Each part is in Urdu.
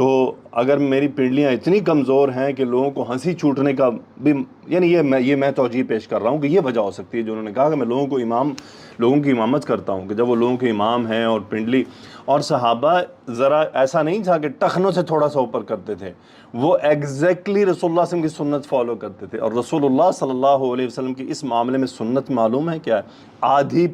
تو اگر میری پنڈلیاں اتنی کمزور ہیں کہ لوگوں کو ہنسی چھوٹنے کا بھی، یعنی یہ میں توجیہ پیش کر رہا ہوں کہ یہ وجہ ہو سکتی ہے جو انہوں نے کہا کہ میں لوگوں کی امامت کرتا ہوں، کہ جب وہ لوگوں کے امام ہیں اور پنڈلی، اور صحابہ ذرا ایسا نہیں تھا کہ ٹخنوں سے تھوڑا سا اوپر کرتے تھے، وہ ایگزیکٹلی رسول اللہ صلی اللہ علیہ وسلم کی سنت فالو کرتے تھے. اور رسول اللہ صلی اللہ علیہ وسلم کی اس معاملے میں سنت معلوم ہے کیا ہے؟ آدھی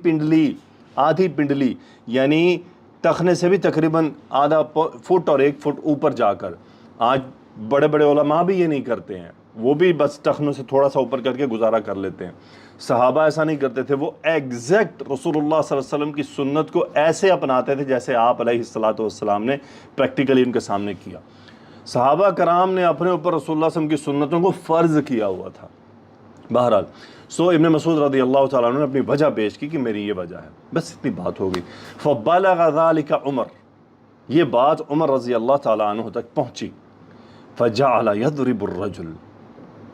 پنڈلی یعنی ٹخنے سے بھی تقریباً آدھا فٹ اور 1 فٹ اوپر جا کر. آج بڑے بڑے علماء بھی یہ نہیں کرتے ہیں، وہ بھی بس ٹخنوں سے تھوڑا سا اوپر کر کے گزارا کر لیتے ہیں. صحابہ ایسا نہیں کرتے تھے، وہ ایگزیکٹ رسول اللہ صلی اللہ علیہ وسلم کی سنت کو ایسے اپناتے تھے جیسے آپ علیہ الصلوۃ والسلام نے پریکٹیکلی ان کے سامنے کیا. صحابہ کرام نے اپنے اوپر رسول اللہ صلی اللہ علیہ وسلم کی سنتوں کو فرض کیا ہوا تھا. بہرحال ابن مسعود رضی اللہ تعالیٰ عنہ نے اپنی وجہ پیش کی کہ میری یہ وجہ ہے، بس اتنی بات ہو گئی. فبلغ ذلك عمر، یہ بات عمر رضی اللہ تعالیٰ عنہ تک پہنچی. فجعل يضرب الرجل،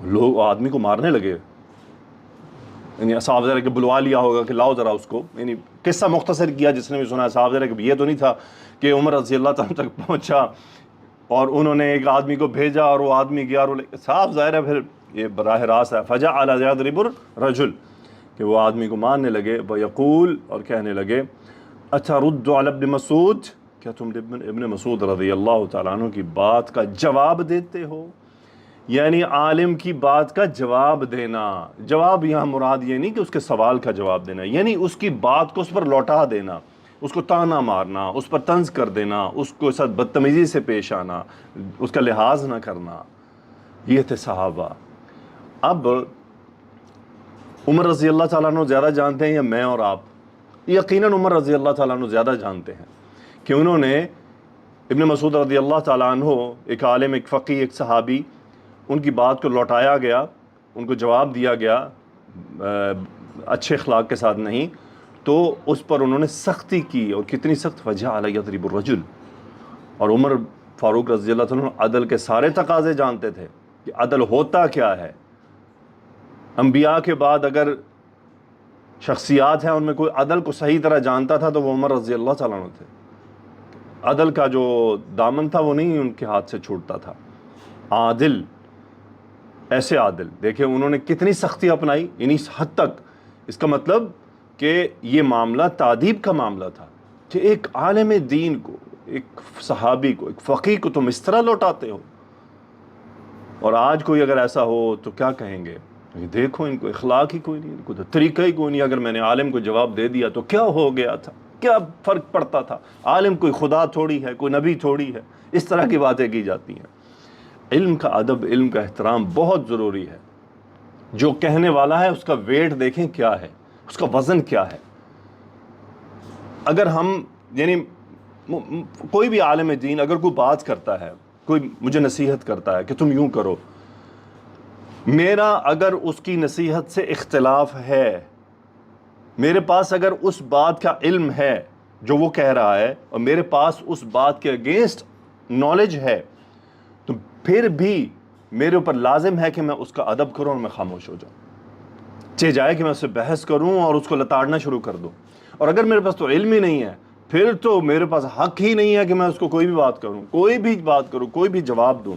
لوگ آدمی کو مارنے لگے. یعنی صاحب ذرا کہ بلوا لیا ہوگا کہ لاؤ ذرا اس کو، یعنی قصہ مختصر کیا جس نے بھی سنا ہے. صاحب ذرا کہ یہ تو نہیں تھا کہ عمر رضی اللہ تعالیٰ تک پہنچا اور انہوں نے ایک آدمی کو بھیجا اور وہ آدمی گیا اور صاحب ظاہر ہے پھر یہ براہ راست ہے. فجعل يضرب الرجل، کہ وہ آدمی کو مارنے لگے. ويقول، اور کہنے لگے، اترد علی ابن مسعود، کیا تم ابن مسعود رضی اللہ تعالیٰ عنہ کی بات کا جواب دیتے ہو؟ یعنی عالم کی بات کا جواب دینا. جواب یہاں مراد یہ نہیں کہ اس کے سوال کا جواب دینا، یعنی اس کی بات کو اس پر لوٹا دینا، اس کو تانا مارنا، اس پر طنز کر دینا، اس کو ساتھ بدتمیزی سے پیش آنا، اس کا لحاظ نہ کرنا. یہ تھے صحابہ. اب عمر رضی اللہ تعالیٰ عنہ زیادہ جانتے ہیں یا میں اور آپ؟ یقیناً عمر رضی اللہ تعالیٰ عنہ زیادہ جانتے ہیں کہ انہوں نے ابن مسعود رضی اللہ تعالیٰ عنہ، ایک عالم، ایک فقی، ایک صحابی، ان کی بات کو لوٹایا گیا، ان کو جواب دیا گیا اچھے اخلاق کے ساتھ نہیں، تو اس پر انہوں نے سختی کی. اور کتنی سخت؟ فجعل يضرب الرجل. اور عمر فاروق رضی اللہ عنہ عدل کے سارے تقاضے جانتے تھے کہ عدل ہوتا کیا ہے. انبیاء کے بعد اگر شخصیات ہیں ان میں کوئی عدل کو صحیح طرح جانتا تھا تو وہ عمر رضی اللہ تعالیٰ عنہ تھے. عدل کا جو دامن تھا وہ نہیں ان کے ہاتھ سے چھوٹتا تھا. عادل، ایسے عادل. دیکھیں انہوں نے کتنی سختی اپنائی، یعنی اس حد تک. اس کا مطلب کہ یہ معاملہ تعدیب کا معاملہ تھا کہ ایک عالم دین کو، ایک صحابی کو، ایک فقیہ کو تم اس طرح لوٹاتے ہو. اور آج کوئی اگر ایسا ہو تو کیا کہیں گے؟ دیکھو ان کو اخلاق ہی کوئی نہیں، ان کو تو طریقہ ہی کوئی نہیں. اگر میں نے عالم کو جواب دے دیا تو کیا ہو گیا تھا، کیا فرق پڑتا تھا؟ عالم کوئی خدا تھوڑی ہے، کوئی نبی تھوڑی ہے. اس طرح کی باتیں کی جاتی ہیں. علم کا ادب، علم کا احترام بہت ضروری ہے. جو کہنے والا ہے اس کا ویٹ دیکھیں کیا ہے، اس کا وزن کیا ہے. اگر ہم یعنی کوئی بھی عالم دین اگر کوئی بات کرتا ہے، کوئی مجھے نصیحت کرتا ہے کہ تم یوں کرو، میرا اگر اس کی نصیحت سے اختلاف ہے، میرے پاس اگر اس بات کا علم ہے جو وہ کہہ رہا ہے اور میرے پاس اس بات کے اگینسٹ نالج ہے، تو پھر بھی میرے اوپر لازم ہے کہ میں اس کا ادب کروں اور میں خاموش ہو جاؤں. چاہے جائے کہ میں اس سے بحث کروں اور اس کو لتاڑنا شروع کر دوں. اور اگر میرے پاس تو علم ہی نہیں ہے، پھر تو میرے پاس حق ہی نہیں ہے کہ میں اس کو کوئی بھی بات کروں، کوئی بھی بات کروں، کوئی بھی جواب دوں.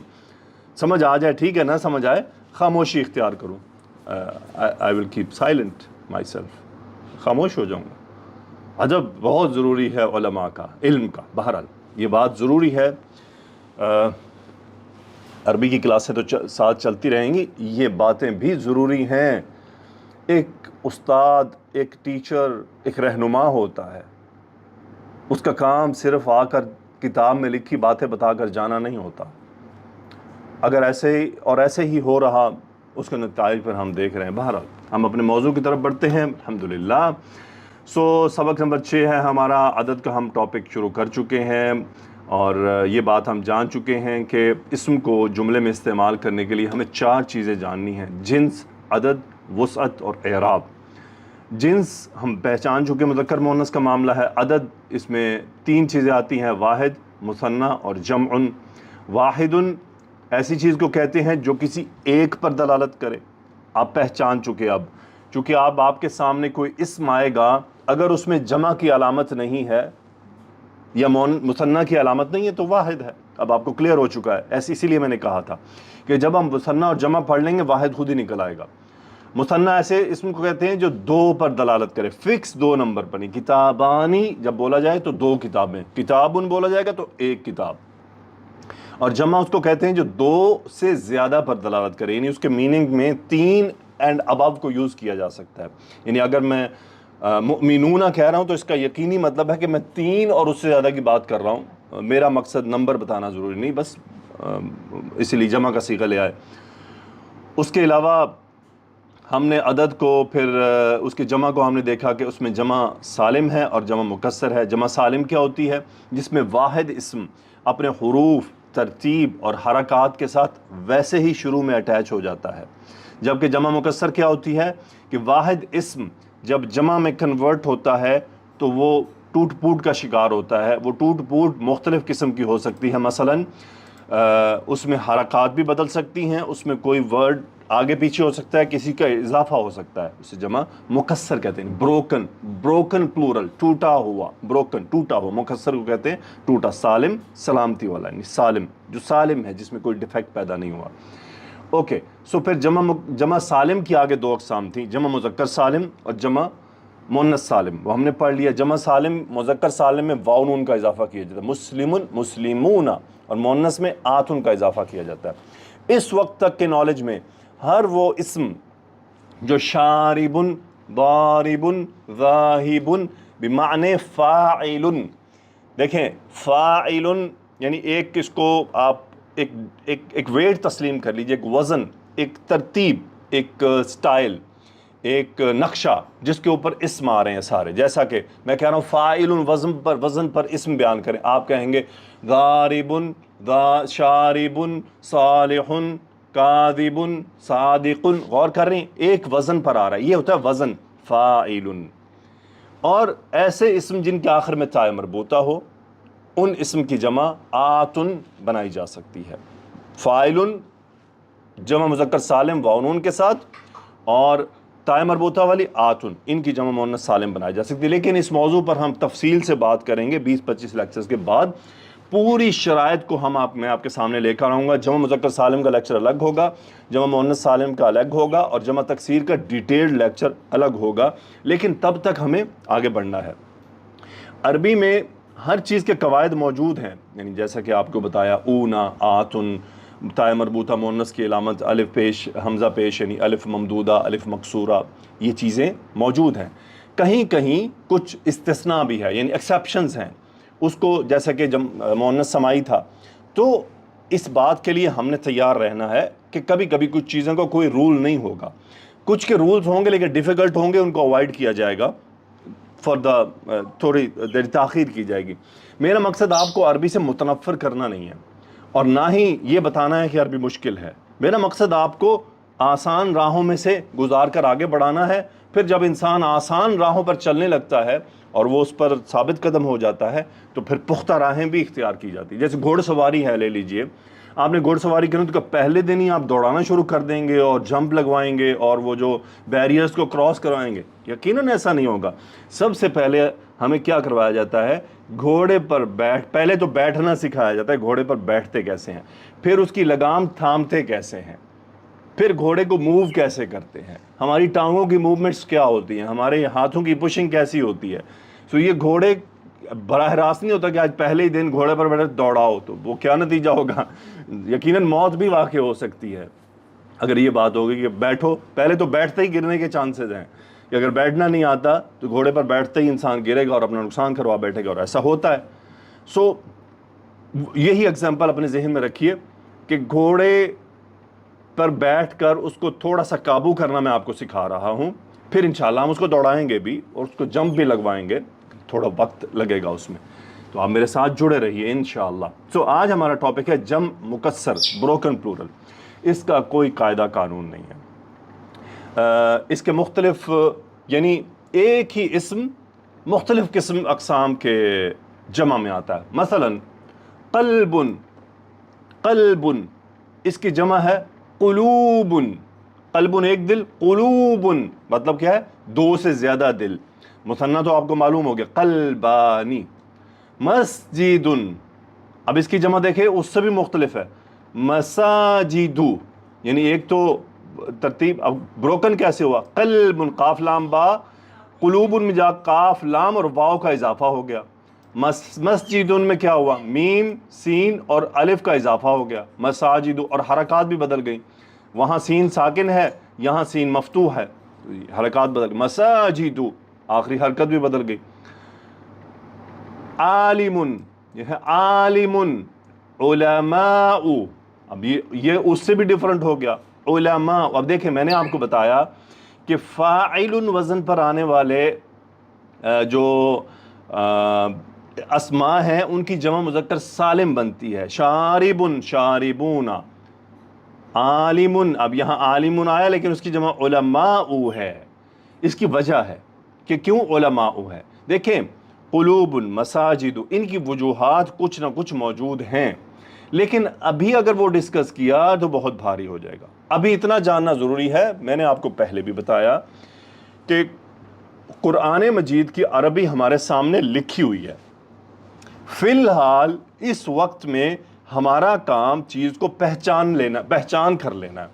سمجھ آ جائے ٹھیک ہے، نہ سمجھ آئے خاموشی اختیار کروں. I will keep silent myself. خاموش ہو جاؤں گا. ادب بہت ضروری ہے علماء کا، علم کا. بہرحال یہ بات ضروری ہے. عربی کی کلاسیں تو ساتھ چلتی رہیں گی، یہ باتیں بھی ضروری ہیں. ایک استاد، ایک ٹیچر، ایک رہنما ہوتا ہے، اس کا کام صرف آ کر کتاب میں لکھی باتیں بتا کر جانا نہیں ہوتا. اگر ایسے ہی ہو رہا، اس کے نتائج پر ہم دیکھ رہے ہیں. بہرحال ہم اپنے موضوع کی طرف بڑھتے ہیں الحمدللہ. سبق نمبر 6 ہے ہمارا. عدد کا ہم ٹاپک شروع کر چکے ہیں اور یہ بات ہم جان چکے ہیں کہ اسم کو جملے میں استعمال کرنے کے لیے ہمیں 4 چیزیں جاننی ہیں: جنس، عدد، وسعت اور اعراب. جنس ہم پہچان چکے، مذکر مؤنث کا معاملہ ہے. عدد، اس میں 3 چیزیں آتی ہیں: واحد، مثنی اور جمع. واحد ایسی چیز کو کہتے ہیں جو کسی ایک پر دلالت کرے. آپ پہچان چکے. اب چونکہ آپ کے سامنے کوئی اسم آئے گا، اگر اس میں جمع کی علامت نہیں ہے یا مثنی کی علامت نہیں ہے تو واحد ہے. اب آپ کو کلیئر ہو چکا ہے. ایسے اسی لیے میں نے کہا تھا کہ جب ہم مثنیٰ اور جمع پڑھ لیں گے واحد خود ہی نکل آئے گا. مثنیٰ ایسے اسم کو کہتے ہیں جو دو پر دلالت کرے, فکس دو نمبر پر نہیں. کتابانی جب بولا جائے تو دو کتابیں, کتابن بولا جائے گا تو ایک کتاب. اور جمع اس کو کہتے ہیں جو دو سے زیادہ پر دلالت کرے, یعنی اس کے میننگ میں 3 اینڈ ابو کو یوز کیا جا سکتا ہے. یعنی اگر میں مؤمنون کہہ رہا ہوں تو اس کا یقینی مطلب ہے کہ میں 3 اور اس سے زیادہ کی بات کر رہا ہوں. میرا مقصد نمبر بتانا ضروری نہیں, بس اسی لیے جمع کا صیغہ لے آئے. اس کے علاوہ ہم نے عدد کو, پھر اس کے جمع کو ہم نے دیکھا کہ اس میں جمع سالم ہے اور جمع مکسر ہے. جمع سالم کیا ہوتی ہے؟ جس میں واحد اسم اپنے حروف, ترتیب اور حرکات کے ساتھ ویسے ہی شروع میں اٹیچ ہو جاتا ہے. جبکہ جمع مکسر کیا ہوتی ہے کہ واحد اسم جب جمع میں کنورٹ ہوتا ہے تو وہ ٹوٹ پوٹ کا شکار ہوتا ہے. وہ ٹوٹ پوٹ مختلف قسم کی ہو سکتی ہے. مثلاً اس میں حرکات بھی بدل سکتی ہیں, اس میں کوئی ورڈ آگے پیچھے ہو سکتا ہے, کسی کا اضافہ ہو سکتا ہے. اسے جمع مکسر کہتے ہیں. بروکن, بروکن پلورل, ٹوٹا ہوا, بروکن ٹوٹا ہوا. مکسر کو کہتے ہیں ٹوٹا. سالم سلامتی والا, یعنی سالم جو سالم ہے, جس میں کوئی ڈیفیکٹ پیدا نہیں ہوا. اوکے, سو پھر جمع سالم کی آگے 2 اقسام تھیں, جمع مذکر سالم اور جمع مؤنث سالم. وہ ہم نے پڑھ لیا. جمع سالم مذکر سالم میں واو نون کا اضافہ کیا جاتا ہے, مسلمن مسلمون, اور مؤنث میں آتن کا اضافہ کیا جاتا ہے. اس وقت تک کے نالج میں ہر وہ اسم جو شاربن, ضاربن, ذاہبن بمعنی فاعل, دیکھیں فاعل یعنی ایک, کس کو آپ ایک ویٹ تسلیم کر لیجئے, ایک وزن, ایک ترتیب, ایک سٹائل, ایک نقشہ جس کے اوپر اسم آ رہے ہیں سارے. جیسا کہ میں کہہ رہا ہوں فاعل, وزن پر اسم بیان کریں. آپ کہیں گے ضاربن, شاربن, صالح, کاذبن, صادقن. غور کر رہے ہیں, ایک وزن پر آ رہا ہے, یہ ہوتا ہے وزن فاعل. اور ایسے اسم جن کے آخر میں تاء مربوطہ ہو, ان اسم کی جمع آتن بنائی جا سکتی ہے. فاعل جمع مذکر سالم واو نون کے ساتھ, اور تاء مربوطہ والی آتن, ان کی جمع مؤنث سالم بنائی جا سکتی ہے. لیکن اس موضوع پر ہم تفصیل سے بات کریں گے 20-25 لیکچرز کے بعد. پوری شرائط کو میں آپ کے سامنے لے کر آؤں گا. جمع مذکر سالم کا لیکچر الگ ہوگا, جمع مؤنث سالم کا الگ ہوگا, اور جمع تکسیر کا ڈیٹیلڈ لیکچر الگ ہوگا. لیکن تب تک ہمیں آگے بڑھنا ہے. عربی میں ہر چیز کے قواعد موجود ہیں, یعنی جیسا کہ آپ کو بتایا اونا, آتن, تاء مربوطہ مؤنث کی علامت الف پیش, حمزہ پیش, یعنی الف ممدودہ, الف مکسورہ, یہ چیزیں موجود ہیں. کہیں کہیں کچھ استثناء بھی ہے, یعنی ایکسیپشنز ہیں. اس کو جیسا کہ جب مؤنث سمائی تھا, تو اس بات کے لیے ہم نے تیار رہنا ہے کہ کبھی کبھی کچھ چیزوں کا کوئی رول نہیں ہوگا. کچھ کے رولز ہوں گے لیکن ڈیفیکلٹ ہوں گے, ان کو اوائڈ کیا جائے گا, تھوڑی دیر تاخیر کی جائے گی. میرا مقصد آپ کو عربی سے متنفر کرنا نہیں ہے, اور نہ ہی یہ بتانا ہے کہ عربی مشکل ہے. میرا مقصد آپ کو آسان راہوں میں سے گزار کر آگے بڑھانا ہے. پھر جب انسان آسان راہوں پر چلنے لگتا ہے اور وہ اس پر ثابت قدم ہو جاتا ہے, تو پھر پختہ راہیں بھی اختیار کی جاتی. جیسے گھوڑ سواری ہے, لے لیجئے, آپ نے گھوڑ سواری کریں تو پہلے دن ہی آپ دوڑانا شروع کر دیں گے اور جمپ لگوائیں گے اور وہ جو بیریئرز کو کراس کروائیں گے. یقیناً ایسا نہیں ہوگا. سب سے پہلے ہمیں کیا کروایا جاتا ہے, گھوڑے پر پہلے تو بیٹھنا سکھایا جاتا ہے, گھوڑے پر بیٹھتے کیسے ہیں, پھر اس کی لگام تھامتے کیسے ہیں, پھر گھوڑے کو موو کیسے کرتے ہیں, ہماری ٹانگوں کی موومنٹس کیا ہوتی ہیں, ہمارے ہاتھوں کی پشنگ کیسی ہوتی ہے. سو یہ گھوڑے براہ راست نہیں ہوتا کہ آج پہلے ہی دن گھوڑے پر بیٹھے دوڑاؤ, تو وہ کیا نتیجہ ہوگا. یقیناً موت بھی واقع ہو سکتی ہے اگر یہ بات ہوگی کہ بیٹھو. پہلے تو بیٹھتے ہی گرنے کے چانسز ہیں, کہ اگر بیٹھنا نہیں آتا تو گھوڑے پر بیٹھتے ہی انسان گرے گا اور اپنا نقصان کروا بیٹھے گا, اور ایسا ہوتا ہے. سو یہی اگزامپل اپنے ذہن میں رکھیے کہ گھوڑے پر بیٹھ کر اس کو تھوڑا سا قابو کرنا میں آپ کو سکھا رہا ہوں. پھر انشاءاللہ ہم اس کو دوڑائیں گے بھی اور اس کو جمپ بھی لگوائیں گے, تھوڑا وقت لگے گا اس میں. تو آپ میرے ساتھ جڑے رہیے انشاءاللہ. سو آج ہمارا ٹاپک ہے جمع مکسر, بروکن پلورل. اس کا کوئی قاعدہ قانون نہیں ہے. اس کے مختلف, یعنی ایک ہی اسم مختلف قسم اقسام کے جمع میں آتا ہے. مثلا قلبن, قلبن اس کی جمع ہے قلوبن. قلبن ایک دل, قلوبن مطلب کیا ہے, 2 سے زیادہ دل. مثنیٰ تو آپ کو معلوم ہو گیا, قلبانی. مسجدن, اب اس کی جمع دیکھیں اس سے بھی مختلف ہے، مساجدو، یعنی ایک تو ترتیب، اب بروکن کیسے ہوا؟ قلب قاف لام با، قلوب میں جا قاف لام اور واو کا اضافہ ہو گیا. مسجدن میں کیا ہوا؟ میم سین اور الف کا اضافہ ہو گیا. مساجد، اور حرکات بھی بدل گئی، وہاں سین ساکن ہے یہاں سین مفتوح ہے، حرکات بدل گئی. مساجد، آخری حرکت بھی بدل گئی. عالم، یہ ہے عالم. علماء، اب یہ اس سے بھی ڈیفرنٹ ہو گیا. علماء، اب دیکھیں میں نے آپ کو بتایا کہ فاعل وزن پر آنے والے جو اسماء ہیں ان کی جمع مذکر سالم بنتی ہے. شارب، شاربون. عالم، اب یہاں عالم آیا لیکن اس کی جمع علماء ہے. اس کی وجہ ہے کہ کیوں علماء ہے. دیکھیں قلوب، مساجد، ان کی وجوہات کچھ نہ کچھ موجود ہیں، لیکن ابھی اگر وہ ڈسکس کیا تو بہت بھاری ہو جائے گا. ابھی اتنا جاننا ضروری ہے، میں نے آپ کو پہلے بھی بتایا کہ قرآن مجید کی عربی ہمارے سامنے لکھی ہوئی ہے. فی الحال اس وقت میں ہمارا کام چیز کو پہچان کر لینا ہے.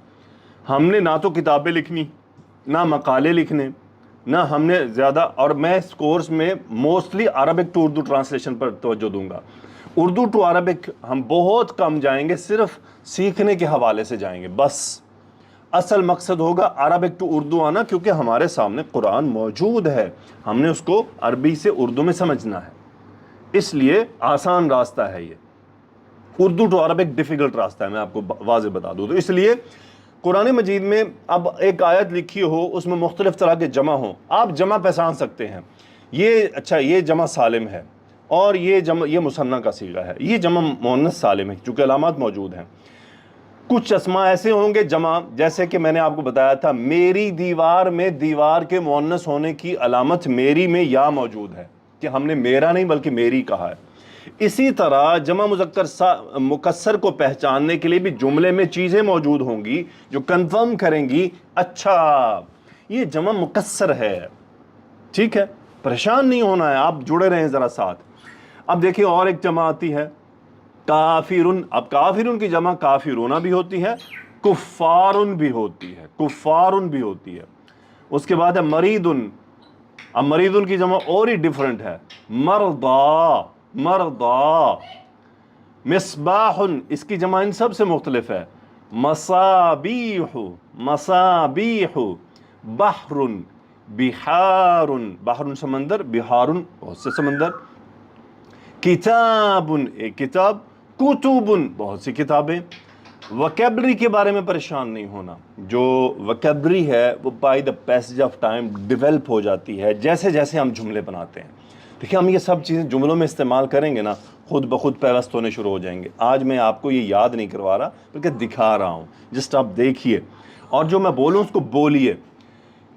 ہم نے نہ تو کتابیں لکھنی، نہ مقالے لکھنے، نہ ہم نے زیادہ، اور میں اس کورس میں mostly Arabic to Urdu translation پر توجہ دوں گا. اردو ٹو عربک ہم بہت کم جائیں گے، صرف سیکھنے کے حوالے سے جائیں گے بس. اصل مقصد ہوگا عربک ٹو اردو آنا، کیونکہ ہمارے سامنے قرآن موجود ہے، ہم نے اس کو عربی سے اردو میں سمجھنا ہے. اس لیے آسان راستہ ہے یہ. اردو ٹو عربک ڈیفیکلٹ راستہ ہے، میں آپ کو واضح بتا دوں. تو اس لیے قرآن مجید میں اب ایک آیت لکھی ہو، اس میں مختلف طرح کے جمع ہوں، آپ جمع پہچان سکتے ہیں. یہ اچھا، یہ جمع سالم ہے، اور یہ مثنیٰ کا صیغہ ہے، یہ جمع مؤنث سالم ہے چونکہ علامات موجود ہیں. کچھ اسماء ایسے ہوں گے جمع، جیسے کہ میں نے آپ کو بتایا تھا میری دیوار میں دیوار کے مؤنث ہونے کی علامت میری میں یا موجود ہے، کہ ہم نے میرا نہیں بلکہ میری کہا ہے. اسی طرح جمع مذکر مکسر کو پہچاننے کے لیے بھی جملے میں چیزیں موجود ہوں گی جو کنفرم کریں گی اچھا یہ جمع مکسر ہے. ٹھیک ہے، پریشان نہیں ہونا ہے، آپ جڑے رہیں ذرا ساتھ. اب دیکھیں اور ایک جمع آتی ہے کافرن. اب کافرن کی جمع کافرون بھی ہوتی ہے، کفارن بھی ہوتی ہے، کفارن بھی ہوتی ہے. اس کے بعد ہے مریدن. اب مریدن کی جمع اور ہی ڈیفرنٹ ہے، مرضا، مرضا. مصباح، اس کی جمع ان سب سے مختلف ہے، مصابیح، مصابیح. بحر، بحار، بحر سمندر، بحار بہت سے سمندر. کتاب، ایک کتاب. کتب، بہت سی کتابیں. وکیبلری کے بارے میں پریشان نہیں ہونا، جو وکیبلری ہے وہ by the passage of time develop ہو جاتی ہے جیسے جیسے ہم جملے بناتے ہیں. دیکھیں ہم یہ سب چیزیں جملوں میں استعمال کریں گے نا، خود بخود پیوست ہونے شروع ہو جائیں گے. آج میں آپ کو یہ یاد نہیں کروا رہا بلکہ دکھا رہا ہوں، جسٹ آپ دیکھیے اور جو میں بولوں اس کو بولیے.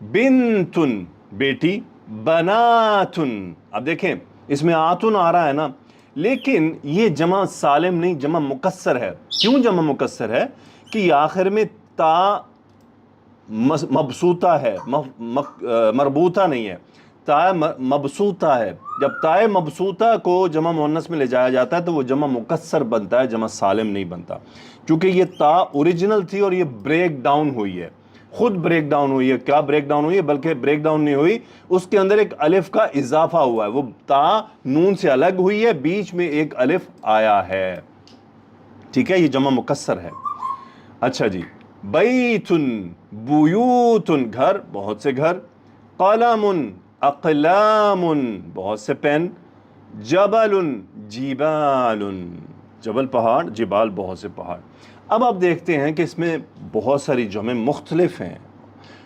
بنتن، بیٹی. بناتن، اب دیکھیں اس میں آتن آ رہا ہے نا، لیکن یہ جمع سالم نہیں، جمع مکسر ہے. کیوں جمع مکسر ہے؟ کہ یہ آخر میں تا مبسوطہ ہے، مربوطہ نہیں ہے، تا مبسوطہ ہے. جب تا مبسوطہ کو جمع مؤنث میں لے جایا جاتا ہے تو وہ جمع مکسر بنتا ہے، جمع سالم نہیں بنتا، کیونکہ یہ تا اوریجنل تھی اور یہ بریک ڈاؤن ہوئی ہے، خود بریک ڈاؤن ہوئی ہے. کیا بریک ڈاؤن ہوئی ہے؟ بلکہ بریک ڈاؤن نہیں ہوئی، اس کے اندر ایک الف کا اضافہ ہوا ہے، وہ تا نون سے الگ ہوئی ہے، بیچ میں ایک الف آیا ہے. ٹھیک ہے، یہ جمع مکسر ہے. اچھا جی، بیتن، بیوتن، گھر، بہت سے گھر. قلم، اقلام، بہت سے پین. جبل، جبال، جبل پہاڑ، جبال بہت سے پہاڑ. اب آپ دیکھتے ہیں کہ اس میں بہت ساری جمع مختلف ہیں،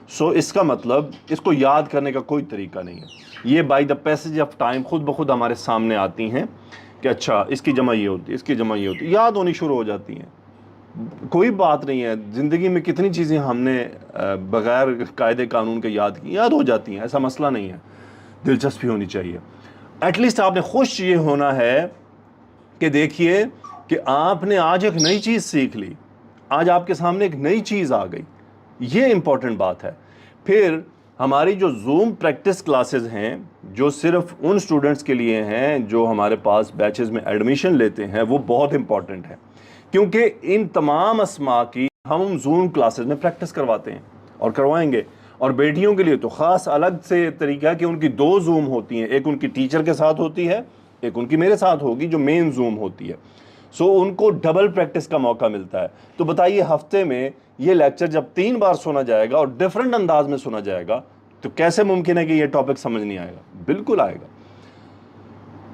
سو اس کا مطلب اس کو یاد کرنے کا کوئی طریقہ نہیں ہے. یہ by the passage of time خود بخود ہمارے سامنے آتی ہیں کہ اچھا اس کی جمع یہ ہوتی ہے، اس کی جمع یہ ہوتی ہے، یاد ہونی شروع ہو جاتی ہیں. کوئی بات نہیں ہے، زندگی میں کتنی چیزیں ہم نے بغیر قاعدے قانون کے یاد ہو جاتی ہیں، ایسا مسئلہ نہیں ہے. دلچسپی ہونی چاہیے. ایٹ لیسٹ آپ نے خوش یہ ہونا ہے کہ دیکھیے کہ آپ نے آج ایک نئی چیز سیکھ لی، آج آپ کے سامنے ایک نئی چیز آ گئی، یہ امپورٹنٹ بات ہے. پھر ہماری جو زوم پریکٹس کلاسز ہیں جو صرف ان سٹوڈنٹس کے لیے ہیں جو ہمارے پاس بیچز میں ایڈمیشن لیتے ہیں، وہ بہت امپورٹنٹ ہے، کیونکہ ان تمام اسماء کی ہم زوم کلاسز میں پریکٹس کرواتے ہیں اور کروائیں گے. اور بیٹیوں کے لیے تو خاص الگ سے طریقہ ہے کہ ان کی 2 زوم ہوتی ہیں، ایک ان کی ٹیچر کے ساتھ ہوتی ہے، ایک ان کی میرے ساتھ ہوگی جو مین زوم ہوتی ہے. سو ان کو ڈبل پریکٹس کا موقع ملتا ہے. تو بتائیے ہفتے میں یہ لیکچر جب 3 بار سنا جائے گا اور ڈیفرنٹ انداز میں سنا جائے گا تو کیسے ممکن ہے کہ یہ ٹاپک سمجھ نہیں آئے گا؟ بالکل آئے گا.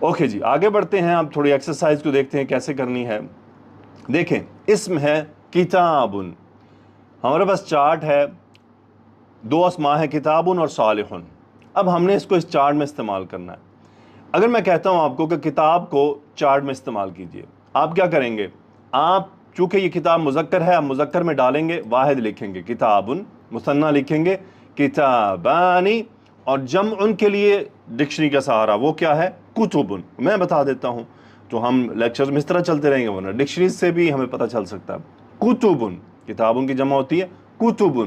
اوکے جی، آگے بڑھتے ہیں. اب تھوڑی ایکسرسائز کو دیکھتے ہیں کیسے کرنی ہے. دیکھیں، اسم ہے کتاب. ہمارے پاس چارٹ ہے، 2 اسماء ہیں، کتاب اور صالح. اب ہم نے اس کو اس چارٹ میں استعمال کرنا ہے. اگر میں کہتا ہوں آپ کو کہ کتاب کو چارٹ میں استعمال کیجئے، آپ کیا کریں گے؟ آپ چونکہ یہ کتاب مذکر ہے، آپ مذکر میں ڈالیں گے واحد لکھیں گے، کتاب، مثنیٰ لکھیں گے کتابانی، اور جمع ان کے لیے ڈکشنری کا سہارا وہ کیا ہے؟ کتب. میں بتا دیتا ہوں تو ہم لیکچرز میں اس طرح چلتے رہیں گے، ورنہ ڈکشنریز سے بھی ہمیں پتہ چل سکتا ہے. کتب، کتابوں کی جمع ہوتی ہے کتب.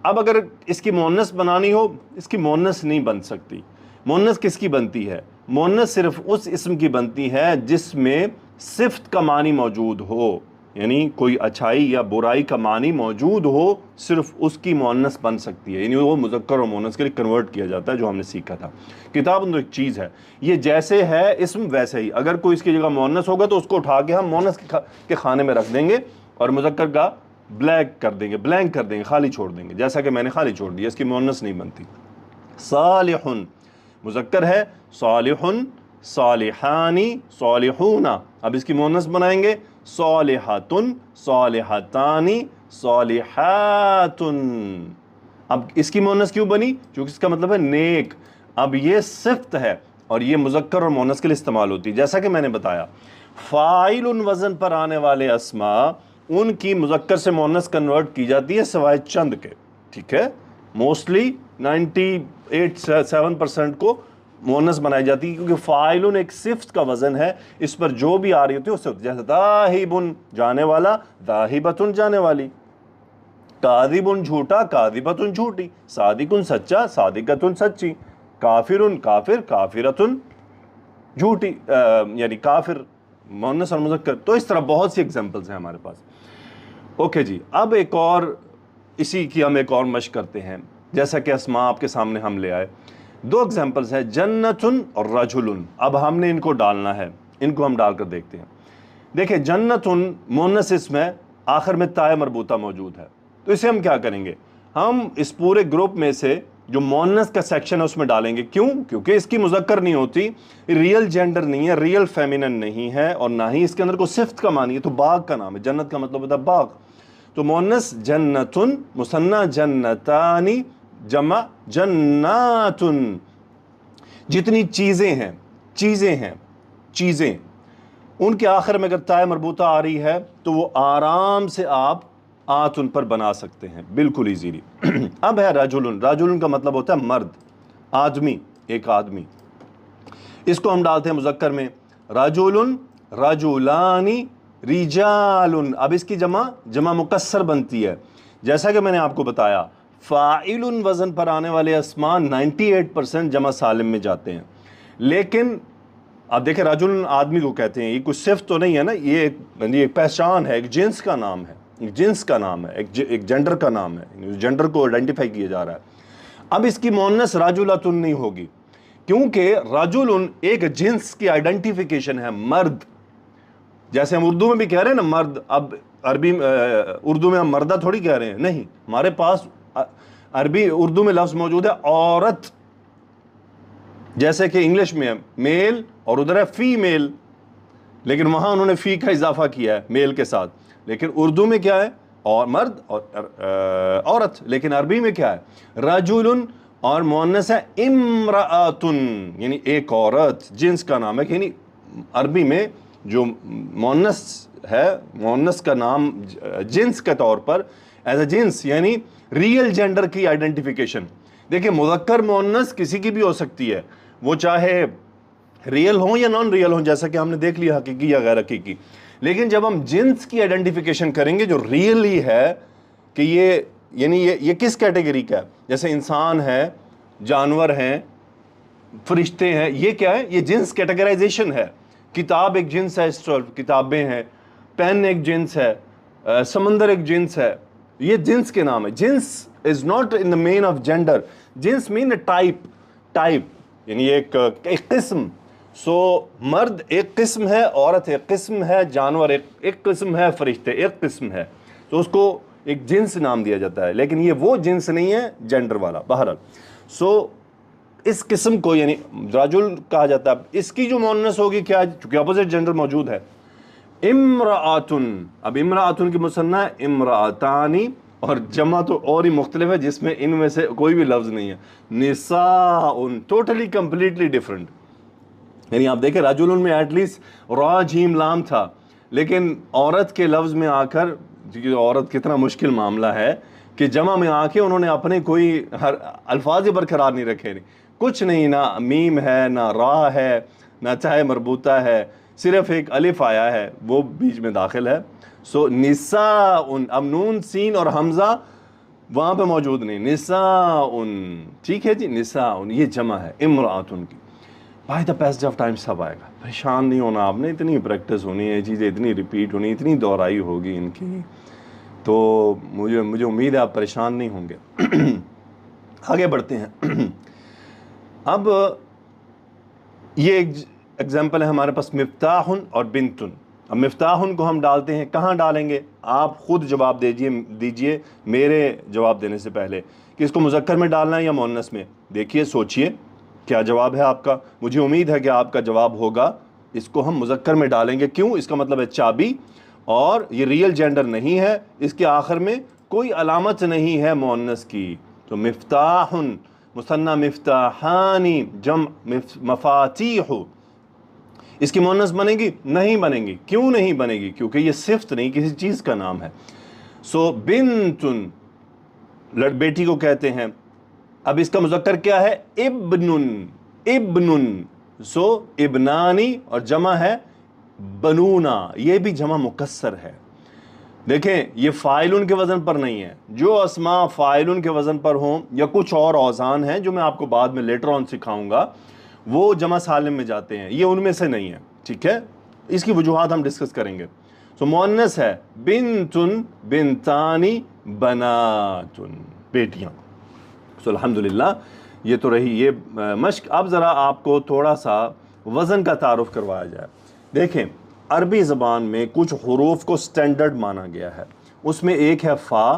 اب اگر اس کی مؤنث بنانی ہو، اس کی مؤنث نہیں بن سکتی. مؤنث کس کی بنتی ہے؟ مؤنث صرف اس اسم کی بنتی ہے جس میں صفت کا معنی موجود ہو، یعنی کوئی اچھائی یا برائی کا معنی موجود ہو، صرف اس کی مؤنث بن سکتی ہے. یعنی وہ مذکر اور مؤنث کے لیے کنورٹ کیا جاتا ہے، جو ہم نے سیکھا تھا. کتاب تو ایک چیز ہے، یہ جیسے ہے اسم ویسے ہی. اگر کوئی اس کی جگہ مؤنث ہوگا تو اس کو اٹھا کے ہم مؤنث کے خانے میں رکھ دیں گے اور مذکر کا بلینک کر دیں گے، خالی چھوڑ دیں گے، جیسا کہ میں نے خالی چھوڑ دیا. اس کی مؤنث نہیں بنتی. صالح مذکر ہے، صالح، صالحانی، صالحون. اب اس کی مؤنث بنائیں گے صالحات، صالحتانی، صالحات. اب اس کی مؤنث کیوں بنی؟ کیونکہ اس کا مطلب ہے نیک. اب یہ صفت ہے اور یہ مذکر اور مؤنث کے لیے استعمال ہوتی ہے. جیسا کہ میں نے بتایا، فاعل وزن پر آنے والے اسماء ان کی مذکر سے مؤنث کنورٹ کی جاتی ہے سوائے چند کے. ٹھیک ہے، موسٹلی 98-7% کو مؤنث بنائی جاتی ہے، کیونکہ فاعل ایک صفت کا وزن ہے، اس پر جو بھی آ رہی ہوتی ہے اس سے، جیسے ذاہب جانے والا، ذاہبۃ جانے والی، کاذب جھوٹا، کاذبۃ جھوٹی، صادق سچا، صادقۃ سچی، کافر کافر، کافرۃ جھوٹی، یعنی کافر مؤنث اور مذکر. تو اس طرح بہت سی ایگزامپلز ہیں ہمارے پاس. اوکے جی، اب ایک اور اسی کی ہم ایک اور مشق کرتے ہیں. جیسا کہ اسماء آپ کے سامنے ہم لے آئے، 2 ایگزامپلز ہیں، جنت اور رجل. اب ہم نے ان کو ڈالنا ہے، ان کو ہم ڈال کر دیکھتے ہیں. دیکھیں، جنت مؤنث اسم ہے، آخر میں تاء مربوطہ موجود ہے. تو اسے ہم کیا کریں گے؟ ہم اس پورے گروپ میں سے جو مؤنث کا سیکشن ہے اس میں ڈالیں گے. کیوں؟ کیونکہ اس کی مذکر نہیں ہوتی، ریئل جینڈر نہیں ہے، ریئل فیمینن نہیں ہے، اور نہ ہی اس کے اندر کوئی صفت کا معنی ہے. تو باغ کا نام ہے، جنت کا مطلب ہوتا ہے باغ. تو مؤنث جنتن، مثنیٰ جنتانی، جمع جنات. جتنی چیزیں ہیں ان کے آخر میں اگر تاء مربوطہ آ رہی ہے تو وہ آرام سے آپ ان پر بنا سکتے ہیں، بالکل ایزیلی. اب ہے رجل کا مطلب ہوتا ہے مرد، آدمی، ایک آدمی. اس کو ہم ڈالتے ہیں مذکر میں، رجل، رجلانی، رجال. اب اس کی جمع مکسر بنتی ہے. جیسا کہ میں نے آپ کو بتایا، فاعل وزن پر آنے والے اسماء 98% جمع سالم میں جاتے ہیں. لیکن اب دیکھیں، رجل آدمی کو کہتے ہیں، یہ کوئی صفت تو نہیں ہے نا، یہ ایک پہچان ہے، ایک جنس کا نام ہے، ایک جینڈر کا نام ہے، جینڈر کو آئیڈینٹیفائی کیا جا رہا ہے. اب اس کی مؤنث رجلۃ نہیں ہوگی، کیونکہ رجل ایک جنس کی آئیڈینٹیفیکیشن ہے، مرد. جیسے ہم اردو میں بھی کہہ رہے ہیں نا مرد، اب اردو میں ہم مردہ تھوڑی کہہ رہے ہیں، نہیں، ہمارے پاس اردو میں لفظ موجود ہے عورت. جیسے کہ انگلش میں ہے میل اور ادھر ہے فی میل، لیکن وہاں انہوں نے فی کا اضافہ کیا ہے میل کے ساتھ. لیکن اردو میں کیا ہے؟ اور مرد اور عورت. لیکن عربی میں کیا ہے؟ رجل، اور مؤنث ہے امرأۃن، یعنی ایک عورت، جنس کا نام ہے. یعنی عربی میں جو مؤنث ہے، مؤنث کا نام جنس کے طور پر ایز اے جنس، یعنی ریئل جینڈر کی آئیڈینٹیفیکیشن. دیکھیں، مذکر مؤنث کسی کی بھی ہو سکتی ہے، وہ چاہے ریئل ہوں یا نان ریئل ہوں، جیسا کہ ہم نے دیکھ لیا حقیقی یا غیر حقیقی. لیکن جب ہم جنس کی آئیڈینٹیفیکیشن کریں گے جو ریئلی ہے کہ یعنی یہ کس کیٹیگری کا ہے؟ جیسے انسان ہے، جانور ہیں، فرشتے ہیں، یہ کیا ہے؟ یہ جنس کیٹیگرائزیشن ہے. کتاب ایک جنس ہے، 12 کتابیں ہیں، پین ایک جنس ہے، سمندر ایک جنس ہے. یہ جنس کے نام ہے. جنس is not in the main of gender. جنس مین ٹائپ یعنی ایک قسم. سو مرد ایک قسم ہے، عورت ایک قسم ہے، جانور ایک قسم ہے، فرشتے ایک قسم ہے. تو اس کو ایک جنس نام دیا جاتا ہے، لیکن یہ وہ جنس نہیں ہے جینڈر والا. بہرحال سو اس قسم کو یعنی رجل کہا جاتا ہے. اس کی جو مؤنث ہوگی کیا، چونکہ اپوزٹ جینڈر موجود ہے، امرأتن. اب امرأتن کی مثنیٰ ہے امرأتانی، اور جمع تو اور ہی مختلف ہے جس میں ان میں سے کوئی بھی لفظ نہیں ہے. نساء ٹوٹلی کمپلیٹلی ڈفرنٹ. یعنی آپ دیکھیں رجل میں ایٹ لیسٹ را جیم لام تھا، لیکن عورت کے لفظ میں آ کر، کیونکہ عورت کتنا مشکل معاملہ ہے کہ جمع میں آ کے انہوں نے اپنے کوئی الفاظ برقرار نہیں رکھے. کچھ نہیں، نہ میم ہے، نہ را ہے، نہ چاہے مربوطہ ہے، صرف ایک الف آیا ہے وہ بیچ میں داخل ہے. سو نساء، اب نون سین اور حمزہ وہاں پہ موجود نہیں. نساء، ٹھیک ہے جی، نساء یہ جمع ہے امرأتن کی. By the passage of time سب آئے گا. پریشان نہیں ہونا آپ نے، اتنی پریکٹس ہونی ہے، چیزیں اتنی ریپیٹ ہونی، اتنی دہرائی ہوگی ان کی، تو مجھے امید ہے آپ پریشان نہیں ہوں گے. آگے بڑھتے ہیں. اب یہ ایک ایگزامپل ہے ہمارے پاس مفتاح اور بنتن. اب مفتاح کو ہم ڈالتے ہیں، کہاں ڈالیں گے؟ آپ خود جواب دیجئے میرے جواب دینے سے پہلے کہ اس کو مذکر میں ڈالنا ہے یا مؤنث میں. دیکھیے، سوچئے کیا جواب ہے آپ کا. مجھے امید ہے کہ آپ کا جواب ہوگا اس کو ہم مذکر میں ڈالیں گے. کیوں؟ اس کا مطلب ہے چابی، اور یہ ریئل جینڈر نہیں ہے، اس کے آخر میں کوئی علامت نہیں ہے مؤنث کی. تو مفتاح مثنیٰ مفتاحانی، جمع مفاتیح. اس کی مؤنث بنے گی؟ نہیں بنے گی. کیوں نہیں بنے گی؟ کیونکہ یہ صفت نہیں، کسی چیز کا نام ہے. سو بنتن بیٹی کو کہتے ہیں. اب اس کا مذکر کیا ہے؟ ابن. سو ابنانی، اور جمع ہے بنونا، یہ بھی جمع مکسر ہے. دیکھیں یہ فاعلن کے وزن پر نہیں ہے. جو اسماء فاعلن کے وزن پر ہوں یا کچھ اور اوزان ہیں جو میں آپ کو بعد میں لیٹر آن سکھاؤں گا، وہ جمع سالم میں جاتے ہیں. یہ ان میں سے نہیں ہے، ٹھیک ہے؟ اس کی وجوہات ہم ڈسکس کریں گے. سو مؤنث ہے بنتن، بنتانی، بناتن، بیٹیاں. سو الحمدللہ یہ تو رہی یہ مشق. اب ذرا آپ کو تھوڑا سا وزن کا تعارف کروایا جائے. دیکھیں عربی زبان میں کچھ حروف کو سٹینڈرڈ مانا گیا ہے. اس میں ایک ہے فا،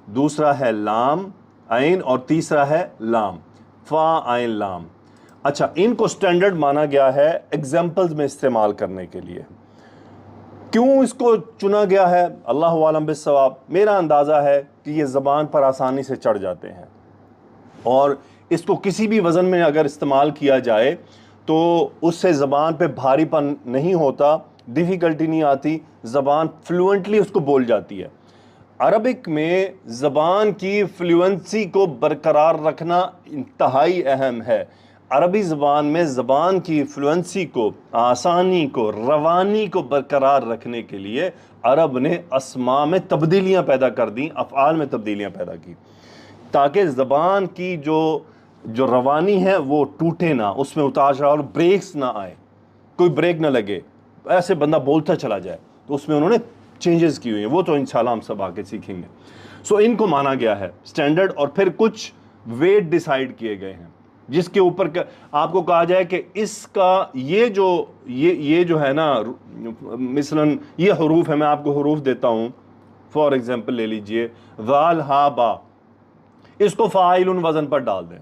دوسرا ہے لام عین، اور تیسرا ہے لام. فا عین لام. اچھا، ان کو سٹینڈرڈ مانا گیا ہے ایگزامپلز میں استعمال کرنے کے لیے. کیوں اس کو چنا گیا ہے؟ اللہ عالم بالصواب. میرا اندازہ ہے کہ یہ زبان پر آسانی سے چڑھ جاتے ہیں، اور اس کو کسی بھی وزن میں اگر استعمال کیا جائے تو اس سے زبان پہ بھاری پن نہیں ہوتا، ڈیفیکلٹی نہیں آتی، زبان فلوئنٹلی اس کو بول جاتی ہے. عربک میں زبان کی فلوئنسی کو برقرار رکھنا انتہائی اہم ہے. عربی زبان میں زبان کی فلوئنسی کو، آسانی کو، روانی کو برقرار رکھنے کے لیے عرب نے اسماء میں تبدیلیاں پیدا کر دیں، افعال میں تبدیلیاں پیدا کی، تاکہ زبان کی جو روانی ہے وہ ٹوٹے نہ، اس میں اتار چڑھاؤ اور بریکس نہ آئے، کوئی بریک نہ لگے، ایسے بندہ بولتا چلا جائے. تو اس میں انہوں نے چینجز کی ہوئی ہیں، وہ تو انشاءاللہ ہم سب آگے سیکھیں گے. سو ان کو مانا گیا ہے سٹینڈرڈ، اور پھر کچھ ویٹ ڈیسائیڈ کیے گئے ہیں جس کے اوپر آپ کو کہا جائے کہ اس کا یہ جو ہے نا، مثلاً یہ حروف ہے، میں آپ کو حروف دیتا ہوں. فار ایگزامپل لے لیجئے ذال ہا با، اس کو فاعل وزن پر ڈال دیں.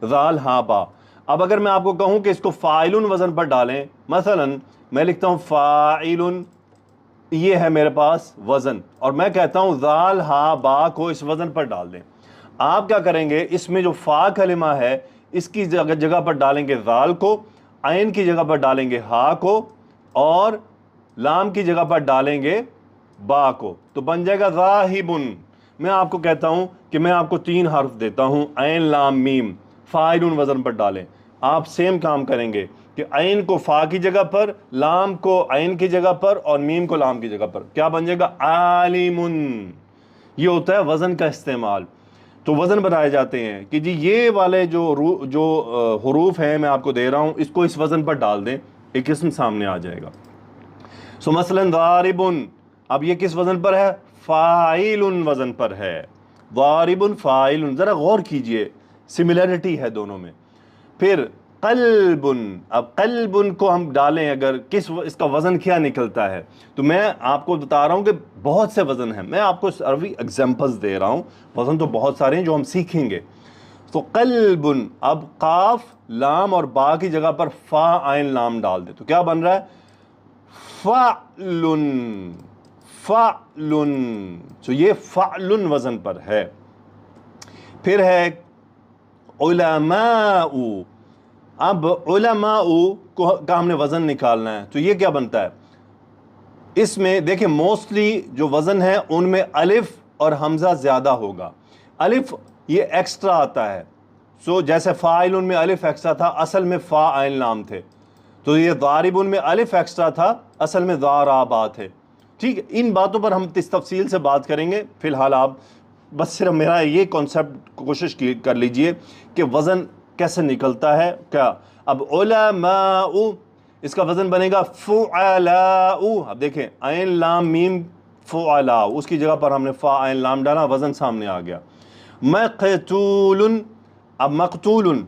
ذال ہا با. اب اگر میں آپ کو کہوں کہ اس کو فاعل وزن پر ڈالیں، مثلاً میں لکھتا ہوں فاعل، یہ ہے میرے پاس وزن، اور میں کہتا ہوں ذال ہا با کو اس وزن پر ڈال دیں. آپ کیا کریں گے؟ اس میں جو فا کلمہ ہے اس کی جگہ پر ڈالیں گے ذال کو، عین کی جگہ پر ڈالیں گے ہا کو، اور لام کی جگہ پر ڈالیں گے با کو، تو بن جائے گا ذاہبن. میں آپ کو کہتا ہوں کہ میں آپ کو 3 حرف دیتا ہوں، عین لام میم، فاعل وزن پر ڈالیں. آپ سیم کام کریں گے کہ عین کو فا کی جگہ پر، لام کو عین کی جگہ پر، اور میم کو لام کی جگہ پر. کیا بن جائے گا؟ عالمن. یہ ہوتا ہے وزن کا استعمال. تو وزن بنائے جاتے ہیں کہ جی یہ والے جو حروف ہیں میں آپ کو دے رہا ہوں اس کو اس وزن پر ڈال دیں, ایک اسم سامنے آ جائے گا. سو مثلا ضارب, اب یہ کس وزن پر ہے؟ فاعل وزن پر ہے. ضارب فاعل, ذرا غور کیجئے, سملیرٹی ہے دونوں میں. پھر قلب, اب قلب کو ہم ڈالیں اگر اس کا وزن کیا نکلتا ہے, تو میں آپ کو بتا رہا ہوں کہ بہت سے وزن ہیں, میں آپ کو عربی ایگزامپلز دے رہا ہوں, وزن تو بہت سارے ہیں جو ہم سیکھیں گے. تو قلب, اب قاف لام اور با کی جگہ پر فا عین لام ڈال دے تو کیا بن رہا ہے؟ فعل. فعل, تو یہ فعل وزن پر ہے. پھر ہے علماء, اب علماء کا ہم نے وزن نکالنا ہے تو یہ کیا بنتا ہے؟ اس میں دیکھیں موسٹلی جو وزن ہے ان میں الف اور حمزہ زیادہ ہوگا. الف یہ ایکسٹرا آتا ہے, سو جیسے فاعل میں الف ایکسٹرا تھا, اصل میں فا عین لام تھے. تو یہ ضارب میں الف ایکسٹرا تھا, اصل میں ضاربا تھے. ٹھیک ہے, ان باتوں پر ہم اس تفصیل سے بات کریں گے. فی الحال آپ بس صرف میرا یہ کانسیپٹ کوشش کر لیجئے کہ وزن کیسے نکلتا ہے کیا. اب علماء اس کا وزن بنے گا فعلاء. اب دیکھیں عین لام میم فعلاء, اس کی جگہ پر ہم نے فا عین لام ڈالا, وزن سامنے آ گیا. مقتول, اب مقتول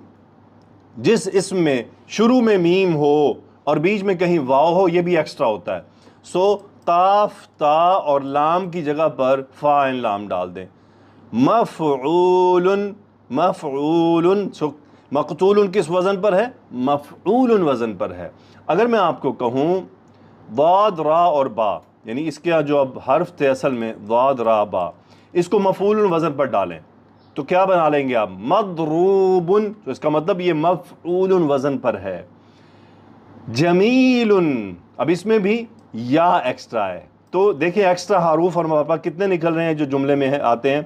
جس اسم میں شروع میں میم ہو اور بیچ میں کہیں واو ہو یہ بھی ایکسٹرا ہوتا ہے. سو قاف تا اور لام کی جگہ پر فا عین لام ڈال دیں. مفعول, مفعول, سو مقتول کس وزن پر ہے؟ مفعول وزن پر ہے. اگر میں آپ کو کہوں ضاد را اور با, یعنی اس کے جو اب حرف تھے اصل میں ضاد را با, اس کو مفعول وزن پر ڈالیں تو کیا بنا لیں گے آپ؟ مضروب, تو اس کا مطلب یہ مفعول وزن پر ہے. جمیل, اب اس میں بھی یا ایکسٹرا ہے. تو دیکھیں ایکسٹرا حروف ہمارے پاس کتنے نکل رہے ہیں جو جملے میں آتے ہیں.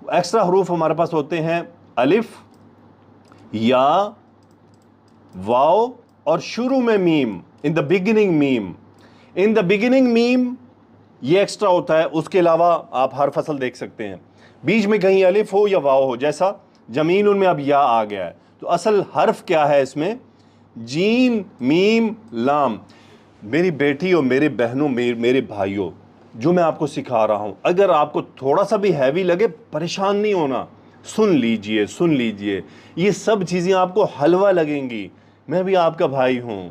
ایکسٹرا حروف ہمارے پاس ہوتے ہیں الف, یا, واو اور شروع میں میم, ان the beginning ma'am. In the beginning میم یہ ایکسٹرا ہوتا ہے. اس کے علاوہ آپ ہر فصل دیکھ سکتے ہیں بیچ میں کہیں الف ہو یا واو ہو, جیسا جمیل میں اب یا آ گیا ہے. تو اصل حرف کیا ہے اس میں؟ جیم میم لام. میری بیٹی اور میرے بہنوں میرے بھائیوں, جو میں آپ کو سکھا رہا ہوں اگر آپ کو تھوڑا سا بھی ہیوی لگے پریشان نہیں ہونا, سن لیجئے سن لیجئے, یہ سب چیزیں آپ کو حلوہ لگیں گی. میں بھی آپ کا بھائی ہوں,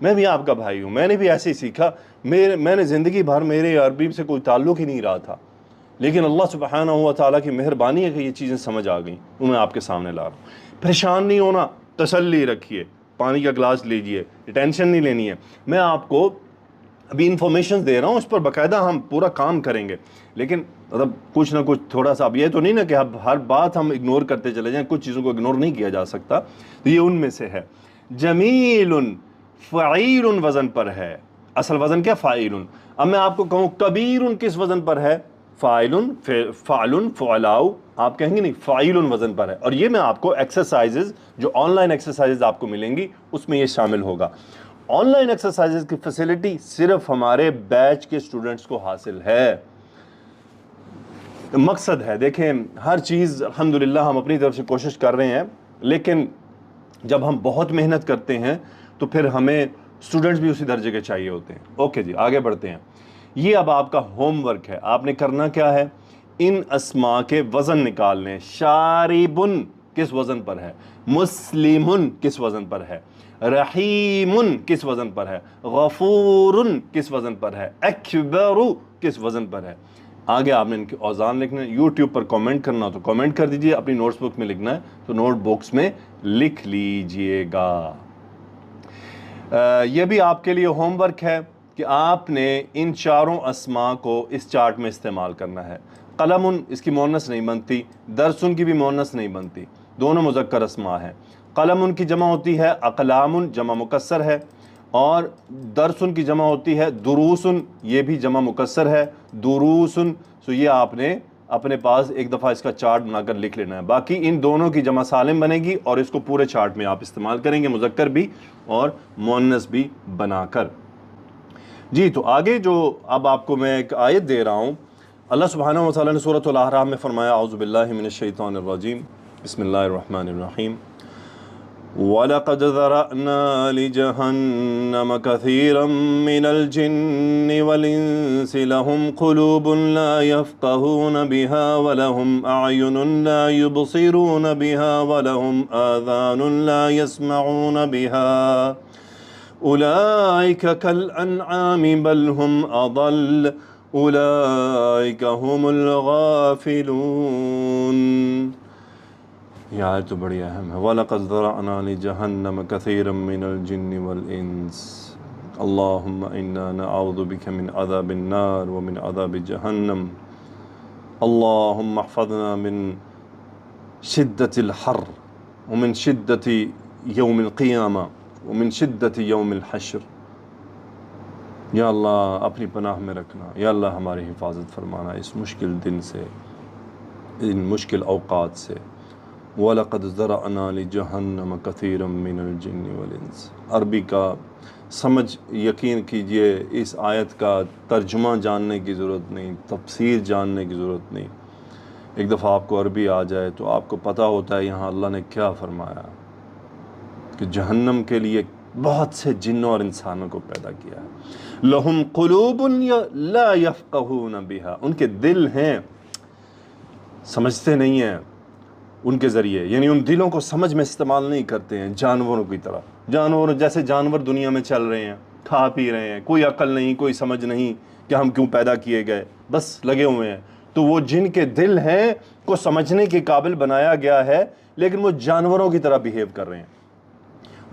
میں بھی آپ کا بھائی ہوں, میں نے بھی ایسے ہی سیکھا. میں نے زندگی بھر میرے عربی سے کوئی تعلق ہی نہیں رہا تھا, لیکن اللہ سبحانہ و تعالیٰ کی مہربانی ہے کہ یہ چیزیں سمجھ آ گئیں, وہ میں آپ کے سامنے لا رہا ہوں. پریشان نہیں ہونا, تسلی رکھیے, پانی کا گلاس لیجئے, ٹینشن نہیں لینی ہے. میں آپ کو ابھی انفارمیشن دے رہا ہوں, اس پر باقاعدہ ہم پورا کام کریں گے, لیکن مطلب کچھ نہ کچھ تھوڑا سا. اب یہ تو نہیں نا کہ اب ہر بات ہم اگنور کرتے چلے جائیں, کچھ چیزوں کو اگنور نہیں کیا جا سکتا, تو یہ ان میں سے ہے. جمیل فعیل وزن پر ہے, اصل وزن کیا؟ فاعل. اب میں آپ کو کہوں کبیر کس وزن پر ہے؟ فاعل, فعل, فعلاء, آپ کہیں گے نہیں فاعل وزن پر ہے. اور یہ میں آپ کو ایکسرسائزز جو آن لائن ایکسرسائزز آپ کو ملیں گی اس میں یہ شامل ہوگا. آن لائن ایکسرسائزز کی فیسلٹی صرف ہمارے بیچ کے اسٹوڈنٹس کو حاصل ہے. مقصد ہے دیکھیں ہر چیز الحمدللہ ہم اپنی طرف سے کوشش کر رہے ہیں, لیکن جب ہم بہت محنت کرتے ہیں تو پھر ہمیں اسٹوڈنٹس بھی اسی درجے کے چاہیے ہوتے ہیں. اوکے جی آگے بڑھتے ہیں. یہ اب آپ کا ہوم ورک ہے, آپ نے کرنا کیا ہے؟ ان اسماء کے وزن نکالنے. شاربن کس وزن پر ہے؟ مسلمن کس وزن پر ہے؟ رحیم کس وزن پر ہے؟ غفور کس وزن پر ہے؟ اکبر کس وزن پر ہے؟ آگے آپ نے ان کے اوزان لکھنا ہے. یوٹیوب پر کامنٹ کرنا تو کامنٹ کر دیجئے, اپنی نوٹس بک میں لکھنا ہے تو نوٹ بکس میں لکھ لیجئے گا. یہ بھی آپ کے لیے ہوم ورک ہے کہ آپ نے ان چاروں اسماء کو اس چارٹ میں استعمال کرنا ہے. قلم اس کی مؤنث نہیں بنتی, درسن کی بھی مؤنث نہیں بنتی, دونوں مذکر اسماء ہیں. قلم کی جمع ہوتی ہے اقلام, جمع مکسر ہے, اور درسن کی جمع ہوتی ہے دروسن, یہ بھی جمع مکسر ہے, دروسن. سو یہ آپ نے اپنے پاس ایک دفعہ اس کا چارٹ بنا کر لکھ لینا ہے. باقی ان دونوں کی جمع سالم بنے گی اور اس کو پورے چارٹ میں آپ استعمال کریں گے, مذکر بھی اور مؤنث بھی بنا کر. جی تو آگے جو اب آپ کو میں ایک آیت دے رہا ہوں, اللہ سبحانہ و تعالیٰ نے سورۃ الاعراف میں فرمایا اعوذ باللہ من الشیطان الرجیم بسم اللہ الرحمن الرحیم وَلَقَدْ ذَرَأْنَا لِجَهَنَّمَ كَثِيرًا مِنَ الْجِنِّ وَالْإِنسِ لَهُمْ قُلُوبٌ لَا يَفْقَهُونَ بِهَا وَلَهُمْ أَعْيُنٌ لَا يُبْصِرُونَ بِهَا وَلَهُمْ آذَانٌ لَا يَسْمَعُونَ بِهَا أُولَئِكَ كَالْأَنْعَامِ بَلْ هُمْ أَضَلُّ أُولَئِكَ هُمُ الْغَافِلُونَ۔ یہ آیت تو بڑی اہم ہے۔ وَلَقَدْ ذَرَأْنَا لِجَهَنَّمَ كَثِيرًا مِنَ الْجِنِّ وَالْإِنسِ اللهم إنا نعوذ بك من عذاب النار ومن عذاب جهنم اللهم احفظنا من شدة الحر ومن شدة يوم القيامة ومن شدة يوم الحشر۔ یا اللہ اپنی پناہ میں رکھنا، یا اللہ ہماری حفاظت فرمانا اس مشکل دن سے، ان مشکل اوقات سے۔ وَلَقَدْ ذَرَأْنَا لِجَهَنَّمَ كَثِيرًا مِنَ الْجِنِّ وَالْإِنسِ۔ عربی کا سمجھ یقین کیجئے، اس آیت کا ترجمہ جاننے کی ضرورت نہیں، تفسیر جاننے کی ضرورت نہیں۔ ایک دفعہ آپ کو عربی آ جائے تو آپ کو پتہ ہوتا ہے یہاں اللہ نے کیا فرمایا، کہ جہنم کے لیے بہت سے جنوں اور انسانوں کو پیدا کیا ہے۔ لہم قلوب لا یفقہون بہا، ان کے دل ہیں سمجھتے نہیں ہیں ان کے ذریعے، یعنی ان دلوں کو سمجھ میں استعمال نہیں کرتے ہیں، جانوروں کی طرح۔ جانور جیسے جانور دنیا میں چل رہے ہیں، کھا پی رہے ہیں، کوئی عقل نہیں، کوئی سمجھ نہیں کہ ہم کیوں پیدا کیے گئے، بس لگے ہوئے ہیں۔ تو وہ جن کے دل ہیں کو سمجھنے کے قابل بنایا گیا ہے، لیکن وہ جانوروں کی طرح بیہیو کر رہے ہیں۔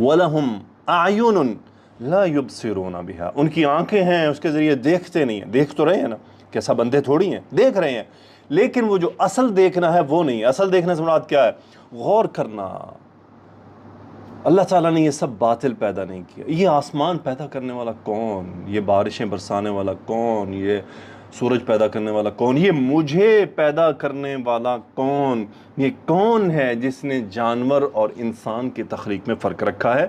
وَلَهُمْ أَعْيُنٌ لَا يُبْصِرُونَ بِهَا، ان کی آنکھیں ہیں، اس کے ذریعے دیکھتے نہیں ہیں۔ دیکھ تو رہے ہیں نا، کیسا بندے تھوڑی ہیں، دیکھ رہے ہیں، لیکن وہ جو اصل دیکھنا ہے وہ نہیں۔ اصل دیکھنے سے مراد کیا ہے؟ غور کرنا۔ اللہ تعالیٰ نے یہ سب باطل پیدا نہیں کیا۔ یہ آسمان پیدا کرنے والا کون؟ یہ بارشیں برسانے والا کون؟ یہ سورج پیدا کرنے والا کون؟ یہ مجھے پیدا کرنے والا کون؟ یہ کون ہے جس نے جانور اور انسان کی تخلیق میں فرق رکھا ہے،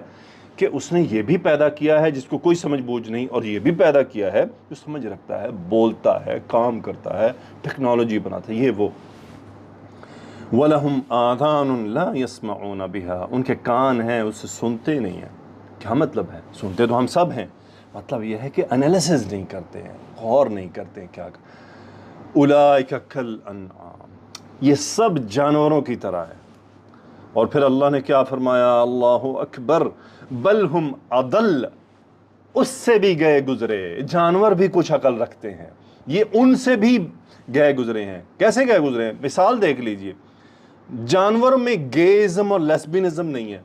کہ اس نے یہ بھی پیدا کیا ہے جس کو کوئی سمجھ بوجھ نہیں، اور یہ بھی پیدا کیا ہے جو سمجھ رکھتا ہے، بولتا ہے، کام کرتا ہے، ٹیکنالوجی بناتا ہے۔ یہ وہ وَلَهُمْ آذَانٌ لَا يَسْمَعُونَ بِهَا، ان کے کان ہیں، اس سے سنتے نہیں ہیں۔ کیا مطلب ہے؟ سنتے تو ہم سب ہیں، مطلب یہ ہے کہ انالیسز نہیں کرتے ہیں، غور نہیں کرتے ہیں کیا۔ اولئک کالانعام، یہ سب جانوروں کی طرح ہے۔ اور پھر اللہ نے کیا فرمایا؟ اللہ اکبر، بل ہم اضل، اس سے بھی گئے گزرے۔ جانور بھی کچھ عقل رکھتے ہیں، یہ ان سے بھی گئے گزرے ہیں۔ کیسے گئے گزرے ہیں؟ مثال دیکھ لیجئے، جانور میں گیزم اور لیسبینزم نہیں ہے۔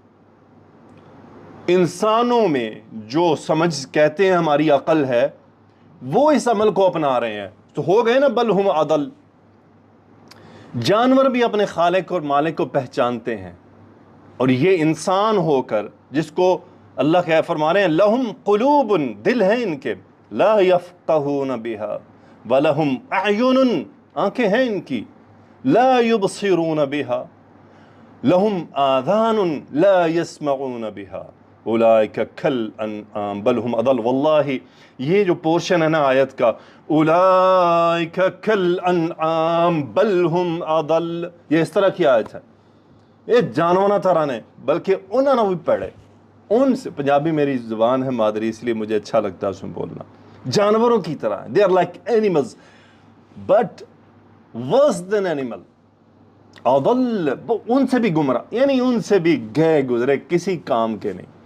انسانوں میں جو سمجھ کہتے ہیں ہماری عقل ہے، وہ اس عمل کو اپنا رہے ہیں، تو ہو گئے نا بل ہم اضل۔ جانور بھی اپنے خالق اور مالک کو پہچانتے ہیں، اور یہ انسان ہو کر جس کو اللہ کیا فرما رہے ہیں، لہم قلوب، دل ہیں ان کے، لا یفقہون بہا، ولہم اعین، آنکھیں ہیں ان کی، لا یبصرون بہا، لہم آذان لا یسمعون بہا، اولئک کالانعام بل ہم اضل۔ واللہ یہ جو پورشن ہے نا آیت کا، اولئک کالانعام بل ہم اضل، یہ اس طرح کی آیت ہے۔ یہ جانوروں طرح نے، بلکہ انہوں نے بھی پڑھے ان سے۔ پنجابی میری زبان ہے مادری، اس لیے مجھے اچھا لگتا ہے اس میں بولنا۔ جانوروں کی طرح، they are like animals but worse than animal۔ اضل، ان سے بھی گمراہ، یعنی ان سے بھی گئے گزرے، کسی کام کے نہیں۔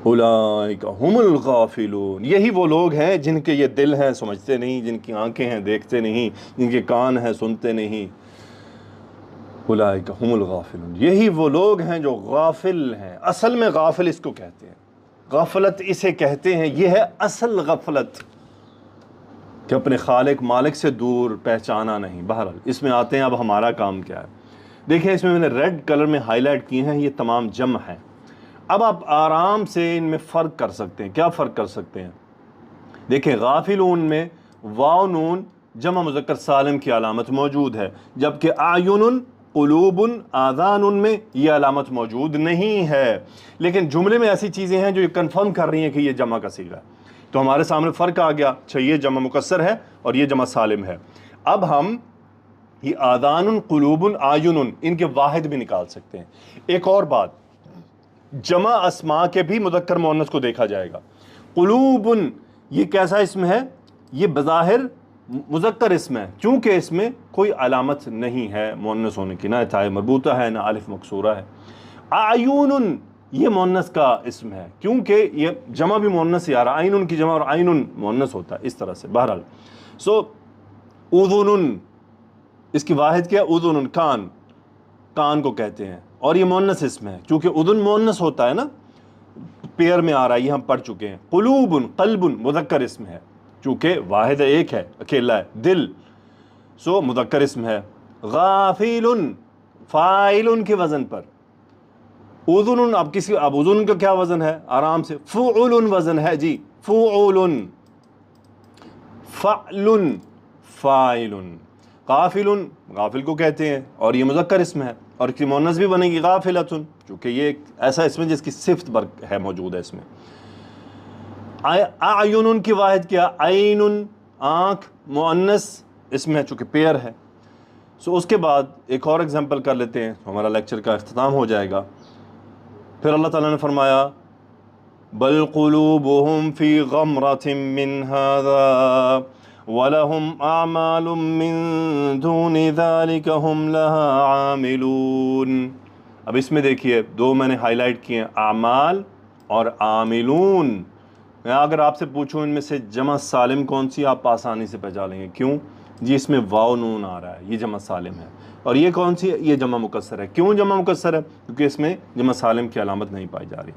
اولئک هم الغافلون، یہی وہ لوگ ہیں جن کے یہ دل ہیں سمجھتے نہیں، جن کی آنکھیں ہیں دیکھتے نہیں، جن کے کان ہیں سنتے نہیں۔ اولئک هم الغافلون، یہی وہ لوگ ہیں جو غافل ہیں۔ اصل میں غافل اس کو کہتے ہیں، غفلت اسے کہتے ہیں، یہ ہے اصل غفلت، کہ اپنے خالق مالک سے دور، پہچانا نہیں۔ بہرحال اس میں آتے ہیں، اب ہمارا کام کیا ہے؟ دیکھیں اس میں نے ریڈ کلر میں ہائی لائٹ کیے ہیں، یہ تمام جمع ہیں۔ اب آپ آرام سے ان میں فرق کر سکتے ہیں۔ کیا فرق کر سکتے ہیں؟ دیکھیں غافلون میں واو نون جمع مذکر سالم کی علامت موجود ہے، جبکہ اعین، قلوب، آذان میں یہ علامت موجود نہیں ہے۔ لیکن جملے میں ایسی چیزیں ہیں جو یہ کنفرم کر رہی ہیں کہ یہ جمع کا صیغہ ہے۔ تو ہمارے سامنے فرق آ گیا، اچھا یہ جمع مکسر ہے اور یہ جمع سالم ہے۔ اب ہم یہ آذان، قلوب، اعین، ان کے واحد بھی نکال سکتے ہیں۔ ایک اور بات، جمع اسماء کے بھی مذکر مؤنث کو دیکھا جائے گا۔ قلوب یہ کیسا اسم ہے؟ یہ بظاہر مذکر اسم ہے، چونکہ اس میں کوئی علامت نہیں ہے مؤنث ہونے کی، نہ تاء مربوطہ ہے نہ الف مکسورہ ہے۔ اعین یہ مؤنث کا اسم ہے، کیونکہ یہ جمع بھی مؤنث ہی آ رہا، عین کی جمع اور عین مؤنث ہوتا ہے اس طرح سے۔ بہرحال اذن، اس کی واحد کیا؟ اذن، کان کو کہتے ہیں، اور یہ مؤنث اسم ہے کیونکہ اذن مؤنث ہوتا ہے نا، پیئر میں آ رہا ہے، یہ ہم پڑھ چکے ہیں۔ قلوب، قلب مذکر اسم ہے چونکہ واحد ایک ہے، اکیلا ہے، دل مذکر اسم ہے۔ غافل فاعل کے وزن پر، اذن اب اذن کا کیا وزن ہے؟ آرام سے فعل وزن ہے جی، فعل، فعل، فاعل۔ غافل کو کہتے ہیں اور یہ مذکر اسم ہے، اور اس کی مؤنث بھی بنے گی غافلۃ، چونکہ یہ ایک ایسا اسم ہے جس کی صفت ہے موجود ہے اس میں۔ اعین کی واحد کیا؟ عین، آنکھ، مؤنث اسم ہے چونکہ پیئر ہے۔ اس کے بعد ایک اور ایگزامپل کر لیتے ہیں، ہمارا لیکچر کا اختتام ہو جائے گا۔ پھر اللہ تعالیٰ نے فرمایا بل قلوبهم فی غمرۃ من ھذا وَلَهُمْ أَعْمَالٌ مِّن دُونِ ذَلِكَ هُمْ لَهَا عَامِلُونَ۔ اب اس میں دیکھیے دو میں نے ہائی لائٹ کیے ہیں، اعمال اور عاملون۔ میں اگر آپ سے پوچھوں ان میں سے جمع سالم کون سی، آپ آسانی سے پہچان لیں گے۔ کیوں؟ جی اس میں واو نون آ رہا ہے، یہ جمع سالم ہے۔ اور یہ کون سی ہے؟ یہ جمع مکسر ہے۔ کیوں جمع مکسر ہے؟ کیونکہ اس میں جمع سالم کی علامت نہیں پائی جا رہی۔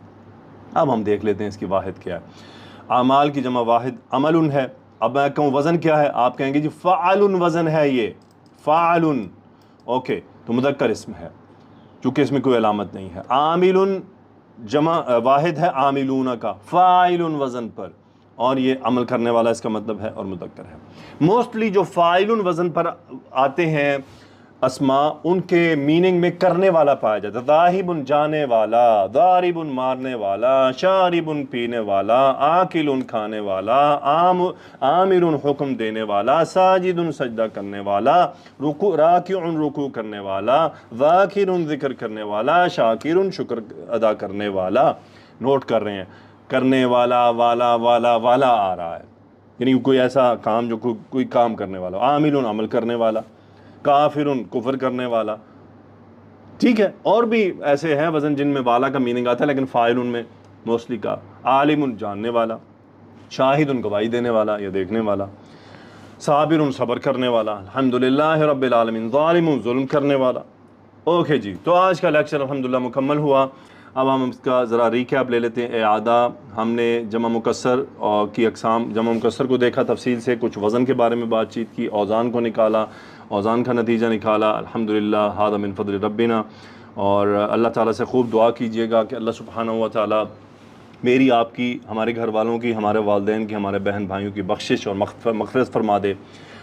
اب ہم دیکھ لیتے ہیں اس کی واحد کیا ہے۔ اعمال کی جمع واحد عمل ہے۔ اب میں کہوں وزن کیا ہے، آپ کہیں گے جی فعل وزن ہے، یہ فعل، اوکے، تو مذکر اسم ہے چونکہ اس میں کوئی علامت نہیں ہے۔ عامل جمع واحد ہے عاملون کا، فاعل وزن پر، اور یہ عمل کرنے والا اس کا مطلب ہے اور مذکر ہے۔ موسٹلی جو فاعل وزن پر آتے ہیں اسماء، ان کے میننگ میں کرنے والا پایا جاتا ہے۔ ذاہب جانے والا، ضارب مارنے والا، شارب پینے والا، آکل کھانے والا، عامر حکم دینے والا، ساجد سجدہ کرنے والا، راکع رکوع کرنے والا، ذاکر ذکر کرنے والا، شاکر شکر ادا کرنے والا۔ نوٹ کر رہے ہیں، کرنے والا والا والا والا آ رہا ہے، یعنی کوئی ایسا کام جو کوئی کام کرنے والا، عامل عمل کرنے والا، کافر کفر کرنے والا، ٹھیک ہے۔ اور بھی ایسے ہیں وزن جن میں والا کا میننگ آتا ہے، لیکن فاعل میں موسٹلی کا۔ عالم جاننے والا، شاہد گواہی دینے والا یا دیکھنے والا، صابر صبر کرنے والا، الحمدللہ رب العالمین، ظالم ظلم کرنے والا۔ اوکے جی، تو آج کا لیکچر الحمدللہ مکمل ہوا۔ اب ہم اس کا ذرا ریکیپ لے لیتے ہیں، اعادہ۔ ہم نے جمع مکسر کی اقسام، جمع مکسر کو دیکھا تفصیل سے، کچھ وزن کے بارے میں بات چیت کی، اوزان کو نکالا، اوزان کا نتیجہ نکالا، الحمدللہ ھذا من فضل ربنا۔ اور اللہ تعالیٰ سے خوب دعا کیجیے گا کہ اللہ سبحانہ و تعالیٰ میری، آپ کی، ہمارے گھر والوں کی، ہمارے والدین کی، ہمارے بہن بھائیوں کی بخشش اور مغفرت فرما دے۔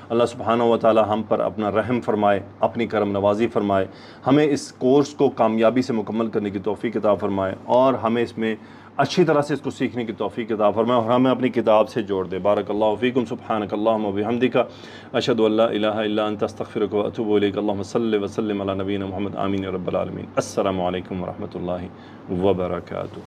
اللہ سبحانہ و تعالیٰ ہم پر اپنا رحم فرمائے، اپنی کرم نوازی فرمائے، ہمیں اس کورس کو کامیابی سے مکمل کرنے کی توفیق عطا فرمائے، اور ہمیں اس میں اچھی طرح سے اس کو سیکھنے کی توفیق عطا فرمائے، اور ہمیں اپنی کتاب سے جوڑ دے۔ بارک اللہ فیکم، سبحانک اللہم و بحمدک، اشہد ان لا الہ الا انت، استغفرک و اتوب الیک۔ اللہم صلی وسلم علی نبینا محمد، آمین یا رب العالمین۔ السلام علیکم ورحمۃ اللہ وبرکاتہ۔